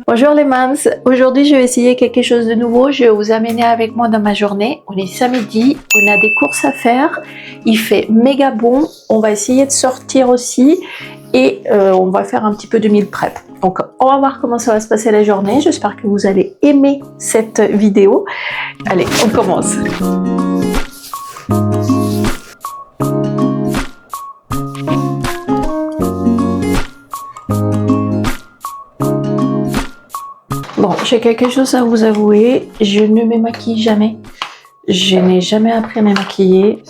Bonjour les mams, aujourd'hui je vais essayer quelque chose de nouveau, je vais vous amener avec moi dans ma journée. On est samedi, on a des courses à faire, il fait méga bon, on va essayer de sortir aussi et on va faire un petit peu de meal prep. Donc on va voir comment ça va se passer la journée, j'espère que vous allez aimer cette vidéo. Allez, on commence. Bon, j'ai quelque chose à vous avouer, je ne me maquille jamais. Je n'ai jamais appris à me maquiller.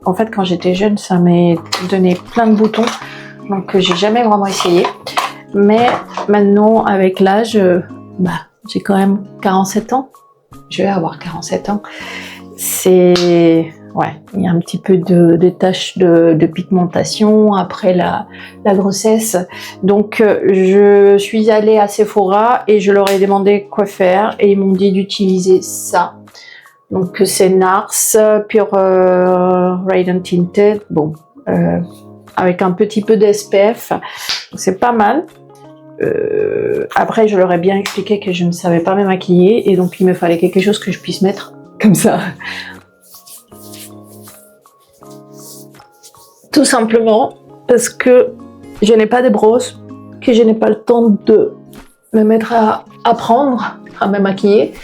En fait, quand j'étais jeune, ça m'a donné plein de boutons. Donc, j'ai jamais vraiment essayé. Mais maintenant, avec l'âge, j'ai quand même 47 ans. Je vais avoir 47 ans. Ouais, il y a un petit peu de taches de pigmentation après la grossesse. Donc, je suis allée à Sephora et je leur ai demandé quoi faire. Et ils m'ont dit d'utiliser ça. Donc, c'est NARS Pure Radiant Tinted. Bon, avec un petit peu d'SPF. C'est pas mal. Après, je leur ai bien expliqué que je ne savais pas me maquiller. Et donc, il me fallait quelque chose que je puisse mettre comme ça. Tout simplement parce que je n'ai pas de brosse, que je n'ai pas le temps de me mettre à apprendre à me maquiller.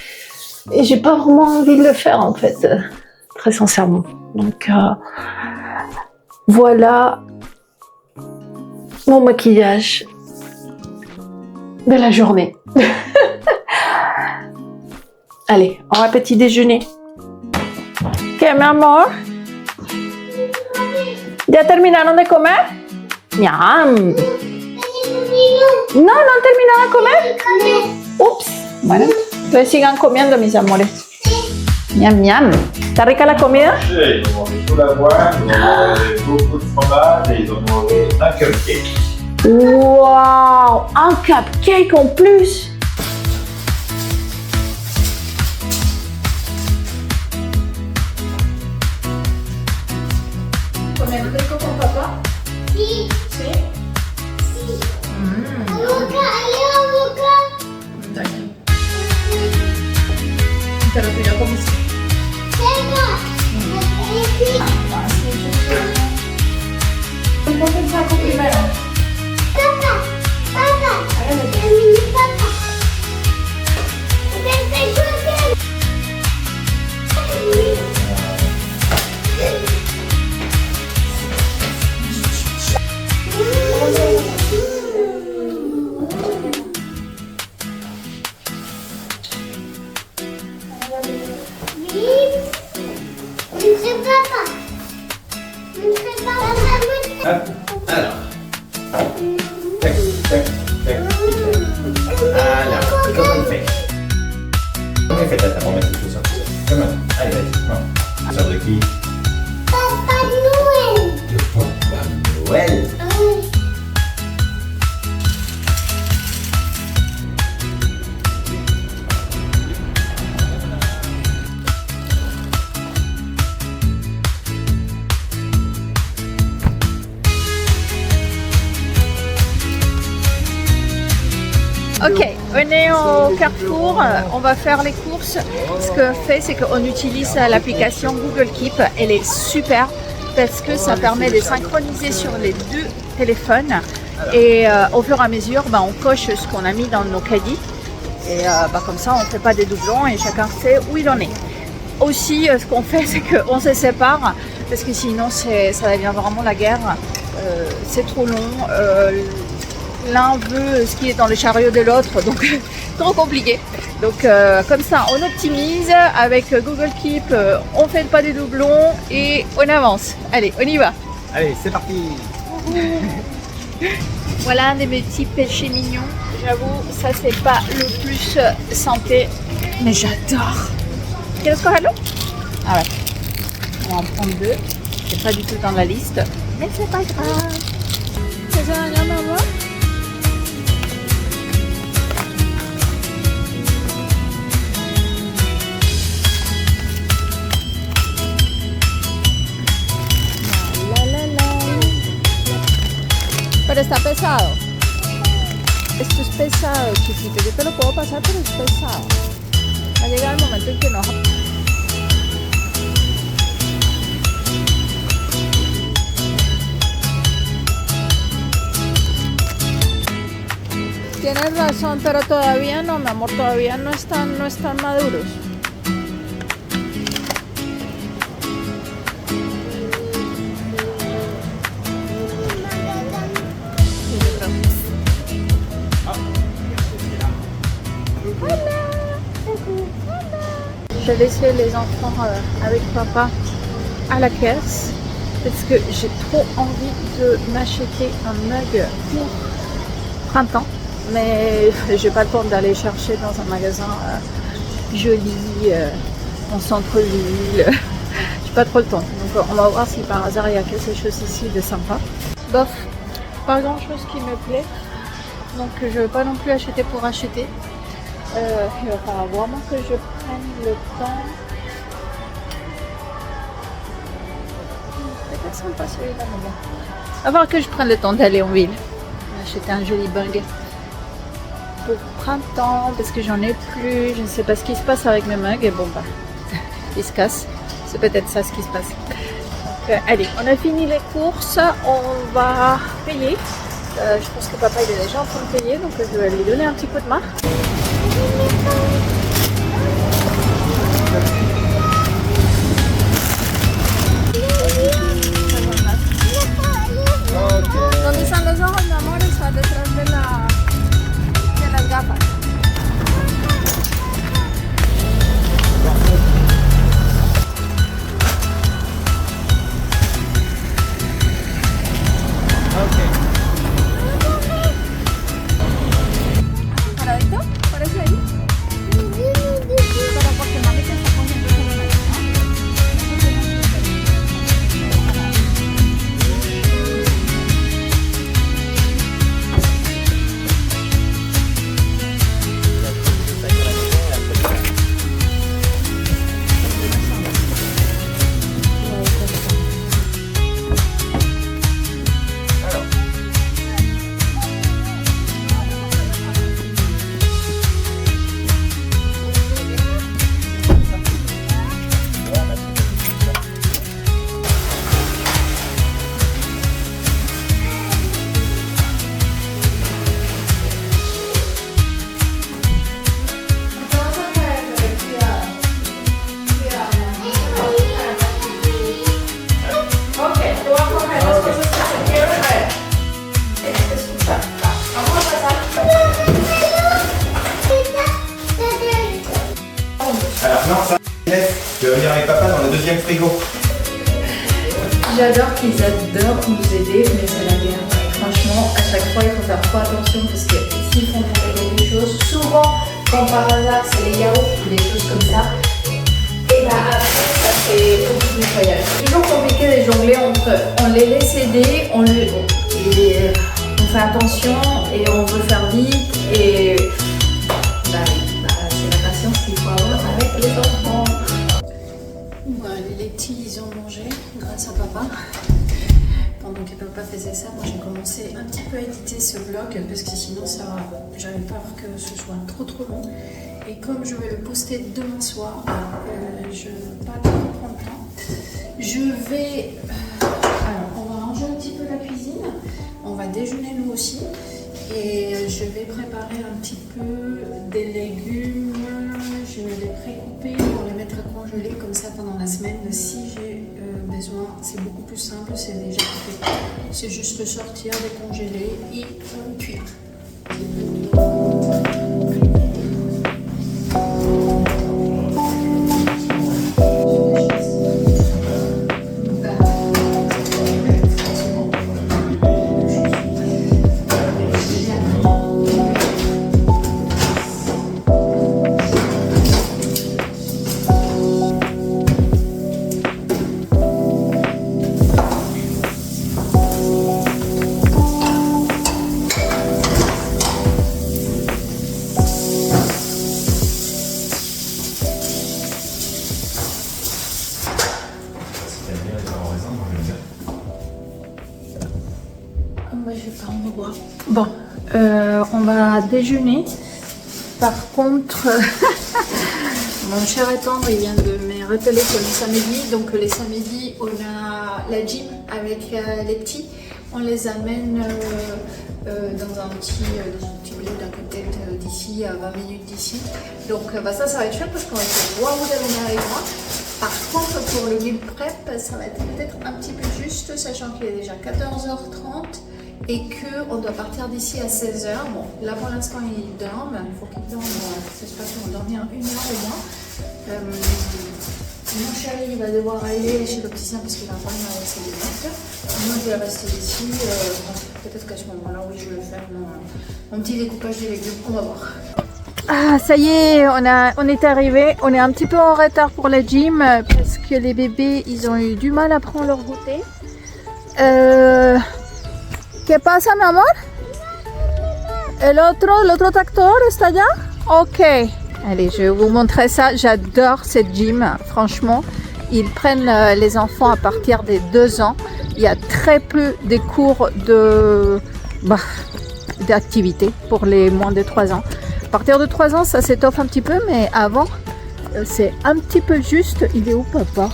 Et j'ai pas vraiment envie de le faire en fait, très sincèrement. Donc voilà mon maquillage de la journée. Allez, on va petit déjeuner. Ok, mi amor? ¿Ya terminaron de comer? ¡Miam! No, no han terminado de comer. Ups. Bueno, entonces sigan comiendo, mis amores. Miam, miam. ¿Está rica la comida? Ils ont mangé tout l'avoine, ils ont mangé beaucoup de fromage et ils ont mangé un cupcake. Wow! Un cupcake en plus! ¿Comer rico con papá? Sí. ¿Sí? Sí. Boca, boca. Pero tú ya comiste. Ponte el saco primero. Papá, papá. Papá. Alors. Tac, tac, tac. Voilà, c'est comme on fait. Comment il fait ta pour mettre tout ça? Comment? Allez, vas-y, non. Ça de qui? Papa Noël. Le Papa Noël. Ok, on est au Carrefour, on va faire les courses. Ce que fait, c'est qu'on utilise l'application Google Keep. Elle est super parce que ça permet de synchroniser sur les deux téléphones. Et au fur et à mesure, on coche ce qu'on a mis dans nos caddies. Et comme ça, on ne fait pas des doublons et chacun sait où il en est. Aussi, ce qu'on fait, c'est qu'on se sépare parce que sinon, ça devient vraiment la guerre. C'est trop long. L'un veut ce qui est dans le chariot de l'autre, donc trop compliqué. Donc comme ça, on optimise avec Google Keep, on fait pas des doublons et on avance. Allez, on y va. Allez, c'est parti. Voilà un de mes petits péchés mignons. J'avoue, ça c'est pas le plus santé, mais j'adore. ¿Quieres cogerlo? Ah ouais. On va en prendre deux. C'est pas du tout dans la liste, mais c'est pas grave. C'est ça, maman? Pero está pesado. Esto es pesado, chiquito. Yo te lo puedo pasar, pero es pesado. Va a llegar el momento en que no. Tienes razón, pero todavía no, mi amor. Todavía no están maduros. J'ai laissé les enfants avec papa à la caisse parce que j'ai trop envie de m'acheter un mug pour printemps, mais j'ai pas le temps d'aller chercher dans un magasin joli en centre-ville. J'ai pas trop le temps, donc on va voir si par hasard il y a quelque chose ici de sympa. Bof, pas grand chose qui me plaît, donc je vais pas non plus acheter pour acheter. Il va falloir vraiment que je prenne le temps. C'est peut-être sympa celui-là, mais bon. Il va falloir que je prenne le temps d'aller en ville. Acheter un joli mug pour printemps parce que j'en ai plus. Je ne sais pas ce qui se passe avec mes mugs et bon bah, ils se cassent. C'est peut-être ça ce qui se passe. Donc allez, on a fini les courses. On va payer. Je pense que papa il est déjà en train de payer, donc je vais lui donner un petit coup de main. ¿Dónde están los ojos, mi amor? Está detrás de las gafas. ¿Paradito? ¿Parece ahí? Pero porque mami se está poniendo solo en eso, Alors non, ça, tu vas venir avec papa dans le deuxième frigo. J'adore qu'ils adorent nous aider, mais c'est la guerre. Franchement, à chaque fois, il faut faire trop attention parce que s'ils font quelque chose, souvent, quand par hasard, c'est les yaourts ou des choses comme ça, et bah après, ça fait beaucoup de nettoyage. C'est toujours compliqué de jongler entre on les laisse aider, on fait attention et on veut faire vite et c'est la patience qu'il faut avoir avec les enfants. Voilà, les petits, ils ont mangé grâce à papa. Pendant que papa faisait ça, moi j'ai commencé un petit peu à éditer ce vlog parce que sinon j'avais peur que ce soit trop long. Et comme je vais le poster demain soir, je ne vais pas trop prendre le temps. Je vais... alors, on va ranger un petit peu la cuisine. On va déjeuner nous aussi. Et je vais préparer un petit peu des légumes. Je vais les précouper pour les mettre à congeler comme ça pendant la semaine. Si j'ai besoin, c'est beaucoup plus simple, c'est déjà fait. C'est juste sortir, décongeler et cuire. sais pas, on va voir. Bon, on va déjeuner. Par contre, mon cher étendre, il vient de me rappeler que les samedis, donc les samedis, on a la gym avec les petits. On les amène dans un petit bled à côté d'ici, à 20 minutes d'ici. Donc ça va être chouette parce qu'on va essayer de voir où on est avec moi. Par contre, pour le meal prep, ça va être peut-être un petit peu juste, sachant qu'il est déjà 14h30 et qu'on doit partir d'ici à 16h. Bon, là pour l'instant, ils dorment. Il faut qu'ils dorment, j'espère qu'ils vont dormir 1 heure au moins. Mon chéri il va devoir aller chez l'opticien parce qu'il a un problème avec ses lunettes. Moi, je vais rester ici. Peut-être qu'à ce moment-là, oui, je vais faire mon petit découpage des légumes. On va voir. Ah, ça y est, on est arrivé. On est un petit peu en retard pour la gym parce que les bébés, ils ont eu du mal à prendre leur goûter. ¿Qué pasa, mi amor? L'autre tracteur est allá? Ok. Allez, je vais vous montrer ça. J'adore cette gym, franchement. Ils prennent les enfants à partir des 2 ans. Il y a très peu de cours d'activité pour les moins de 3 ans. À partir de 3 ans, ça s'étoffe un petit peu, mais avant, c'est un petit peu juste. Il est où, papa?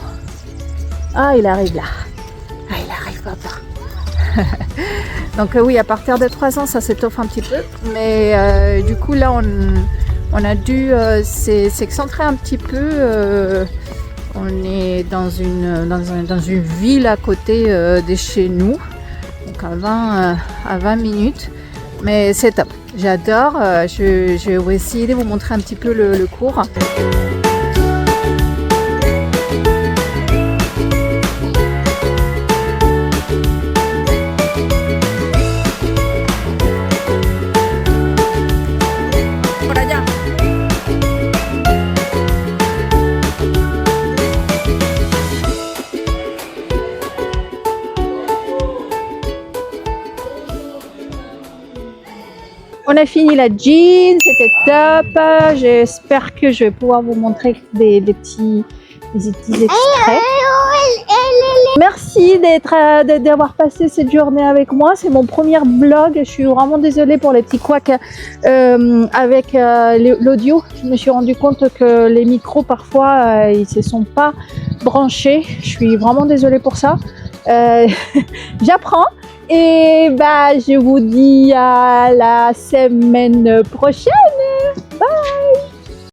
Ah, il arrive là. Ah, il arrive, papa. Donc oui, à partir de 3 ans, ça s'étoffe un petit peu. Mais du coup, là, on a dû s'excentrer un petit peu. On est dans une ville à côté de chez nous, donc à 20 minutes. Mais c'est top, j'adore. Je vais essayer de vous montrer un petit peu le cours. On a fini la gym, c'était top. J'espère que je vais pouvoir vous montrer des petits extraits. Merci d'avoir passé cette journée avec moi. C'est mon premier vlog. Je suis vraiment désolée pour les petits couacs avec l'audio. Je me suis rendu compte que les micros parfois ils se sont pas branchés. Je suis vraiment désolée pour ça. J'apprends. Et je vous dis à la semaine prochaine. Bye!